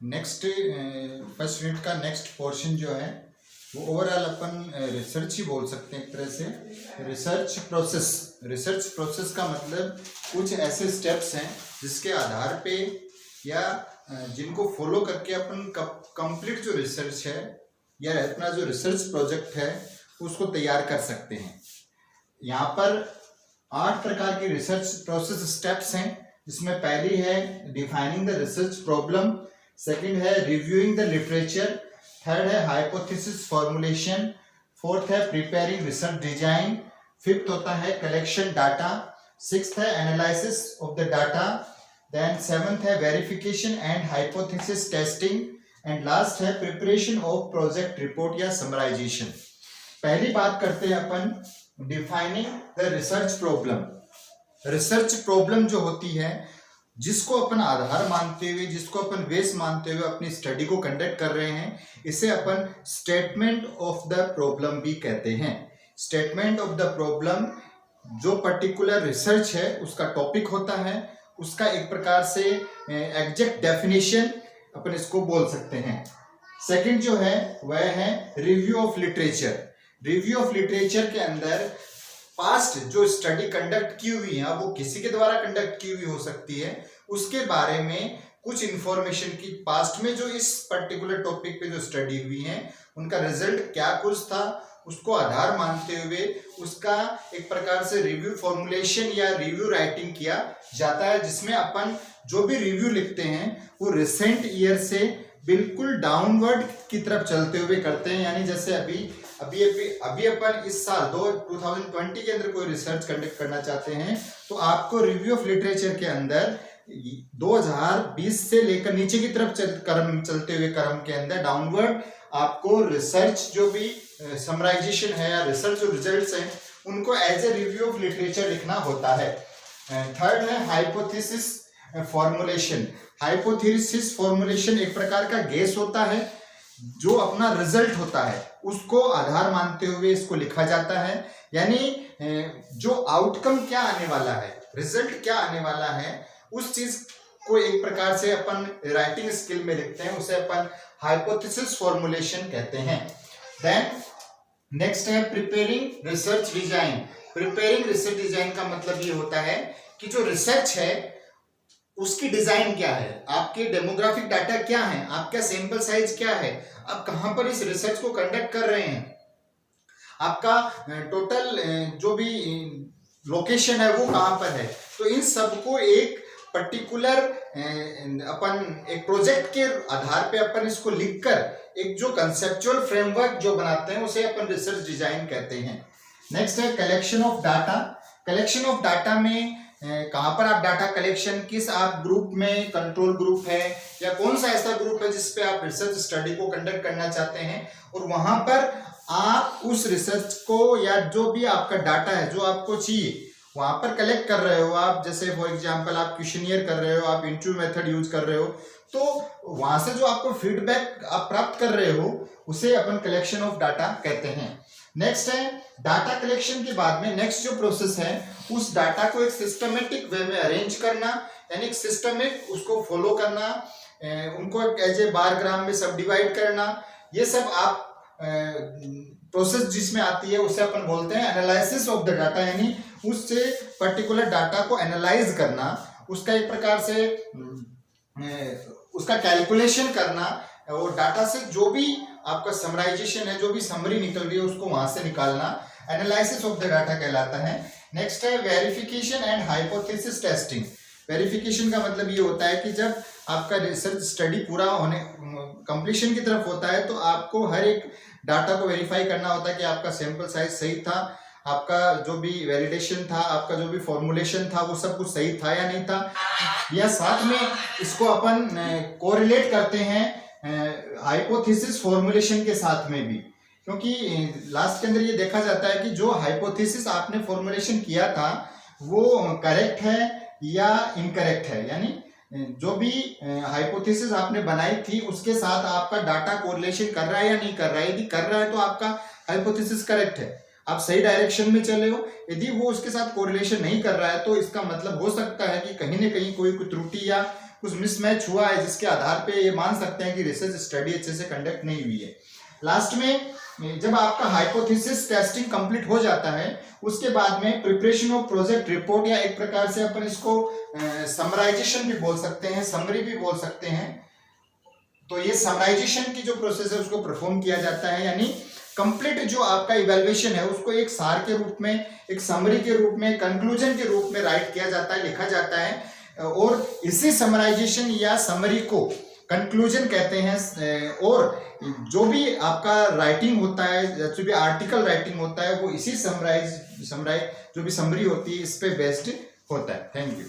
Next first unit का next portion जो है वो ओवरऑल अपन रिसर्च ही बोल सकते हैं एक तरह से। रिसर्च प्रोसेस का मतलब कुछ ऐसे स्टेप्स हैं जिसके आधार पे या जिनको फॉलो करके अपन कंप्लीट जो रिसर्च है या अपना जो रिसर्च प्रोजेक्ट है उसको तैयार कर सकते हैं। यहाँ पर 8 प्रकार की रिसर्च प्रोसेस स्टेप्स हैं, जिसमें पहली है defining the research problem, second है रिव्यूइंग द लिटरेचर, थर्ड है हाइपोथेसिस फॉर्मुलेशन, फोर्थ है प्रिपेयरिंग रिसर्च डिजाइन, फिफ्थ होता है कलेक्शन डाटा, सिक्स्थ है analysis of the data, then seventh है verification and hypothesis testing, and last है preparation of project report या summarization. पहली बात करते हैं अपन defining the research problem. Research problem जो होती है, जिसको अपन आधार मानते हुए, जिसको अपन बेस मानते हुए अपनी स्टडी को कंडक्ट कर रहे हैं, इसे अपन स्टेटमेंट ऑफ द प्रॉब्लम भी कहते हैं। स्टेटमेंट ऑफ द प्रॉब्लम जो पर्टिकुलर रिसर्च है उसका टॉपिक होता है, उसका एक प्रकार से एग्जैक्ट डेफिनेशन अपन इसको बोल सकते हैं। सेकंड जो है वह है review of literature. Review of literature के अंदर पास्ट जो स्टडी कंडक्ट की हुई है, वो किसी के द्वारा कंडक्ट की हुई हो सकती है, उसके बारे में कुछ इंफॉर्मेशन की पास्ट में जो इस पर्टिकुलर टॉपिक पे जो स्टडी हुई है उनका रिजल्ट क्या कुछ था, उसको आधार मानते हुए उसका एक प्रकार से रिव्यू फॉर्मुलेशन या रिव्यू राइटिंग किया जाता है, जिसमें अपन जो भी रिव्यू लिखते हैं वो रिसेंट ईयर से बिल्कुल डाउनवर्ड की तरफ चलते हुए करते हैं। यानी जैसे अभी अपन इस साल 2020 के अंदर कोई रिसर्च कंडक्ट करना चाहते हैं तो आपको रिव्यू ऑफ लिटरेचर के अंदर 2020 से लेकर नीचे की तरफ चलते हुए क्रम के अंदर डाउनवर्ड आपको रिसर्च जो भी समराइजेशन है या रिसर्च जो रिजल्ट्स हैं उनको as a review of literature लिखना होता है। थर्ड है हाइपोथेसिस फॉर्मुलेशन। हाइपोथेसिस फॉर्मुलेशन एक प्रकार का गेस होता है, जो अपना रिजल्ट होता है उसको आधार मानते हुए इसको लिखा जाता है। यानी जो आउटकम क्या आने वाला है, रिजल्ट क्या आने वाला है, उस चीज को एक प्रकार से अपन राइटिंग स्किल में लिखते हैं, उसे अपन हाइपोथेसिस फॉर्मुलेशन कहते हैं। देन नेक्स्ट है preparing research design. Preparing research design का मतलब ये होता है कि जो रिसर्च है उसकी डिजाइन क्या है, आपके डेमोग्राफिक डाटा क्या है, आपका सैंपल साइज क्या है, आप कहां पर इस रिसर्च को कंडक्ट कर रहे हैं, आपका टोटल जो भी लोकेशन है वो कहां पर है। तो इन सबको एक पर्टिकुलर अपन एक प्रोजेक्ट के आधार पे अपन इसको लिखकर एक जो कंसेप्चुअल फ्रेमवर्क जो बनाते हैं उसे अपन रिसर्च डिजाइन कहते हैं। नेक्स्ट है collection of data. Collection of data में कहां पर आप डाटा कलेक्शन, किस आप ग्रुप में, कंट्रोल ग्रुप है या कौन सा ऐसा ग्रुप है जिसपे आप रिसर्च स्टडी को कंडक्ट करना चाहते हैं, और वहां पर आप उस रिसर्च को या जो भी आपका डाटा है जो आपको चाहिए वहां पर कलेक्ट कर रहे हो। आप जैसे फॉर एग्जांपल आप क्वेश्चनियर कर रहे हो, आप इंटरव्यू मेथड यूज कर रहे हो, तो वहां से जो आपको फीडबैक आप प्राप्त कर रहे हो उसे अपन कलेक्शन ऑफ डाटा कहते हैं। नेक्स्ट है डाटा कलेक्शन के बाद में नेक्स्ट जो प्रोसेस है उस डाटा को एक सिस्टमेटिक वे में अरेंज करना, यानी एक सिस्टमिक उसको फॉलो करना, उनको एज ए बार ग्राम में सब डिवाइड करना, ये सब आप प्रोसेस जिसमें आती है उसे अपन बोलते हैं एनालिसिस ऑफ द डाटा। यानी उससे पर्टिकुलर डाटा को एनालाइज करना, उसका एक प्रकार से उसका कैलकुलेशन करना, और डाटा से जो भी आपका समराइजेशन है, जो भी समरी निकल रही है उसको वहां से निकालना एनालिसिस ऑफ द डाटा कहलाता है। नेक्स्ट है verification and hypothesis testing. Verification का मतलब ये होता है कि जब आपका रिसर्च स्टडी पूरा होने कंप्लीशन की तरफ होता है तो आपको हर एक डाटा को वेरीफाई करना होता है कि आपका सैंपल साइज सही था, आपका जो भी वैलिडेशन था, आपका जो भी फॉर्मुलेशन था वो सब कुछ सही था या नहीं था। या साथ में इसको अपन कोरिलेट करते हैं हाइपोथेसिस फॉर्मुलेशन के साथ में भी, क्योंकि लास्ट के अंदर ये देखा जाता है कि जो हाइपोथेसिस आपने फॉर्मुलेशन किया था वो करेक्ट है या इनकरेक्ट है। यानी जो भी हाइपोथेसिस आपने बनाई थी उसके साथ आपका डाटा कोरिलेशन कर रहा है या नहीं कर रहा है। यदि कर रहा है तो आपका हाइपोथेसिस करेक्ट है, आप सही डायरेक्शन में चले हो। यदि वो उसके साथ कोरिलेशन नहीं कर रहा है तो इसका मतलब हो सकता है कि कहीं ना कहीं कोई त्रुटि या कुछ मिसमैच हुआ है जिसके आधार पे ये मान सकते हैं कि रिसर्च स्टडी अच्छे से कंडक्ट नहीं हुई है। लास्ट में जब आपका हाइपोथेसिस टेस्टिंग कंप्लीट हो जाता है उसके बाद में प्रिपरेशन ऑफ प्रोजेक्ट रिपोर्ट, या एक प्रकार से अपन इसको समराइजेशन भी बोल सकते हैं, समरी भी बोल सकते हैं। तो ये समराइजेशन की जो प्रोसेस है उसको परफॉर्म किया जाता है, यानी कंप्लीट जो आपका इवैल्यूएशन है उसको एक सार के रूप में, एक समरी के रूप में, कंक्लूजन के रूप में राइट किया जाता है, लिखा जाता है। और इसी समराइजेशन या समरी को कंक्लूजन कहते हैं। और जो भी आपका राइटिंग होता है, जो भी आर्टिकल राइटिंग होता है, वो इसी समराइज जो भी समरी होती है इस पे बेस्ड होता है। Thank you.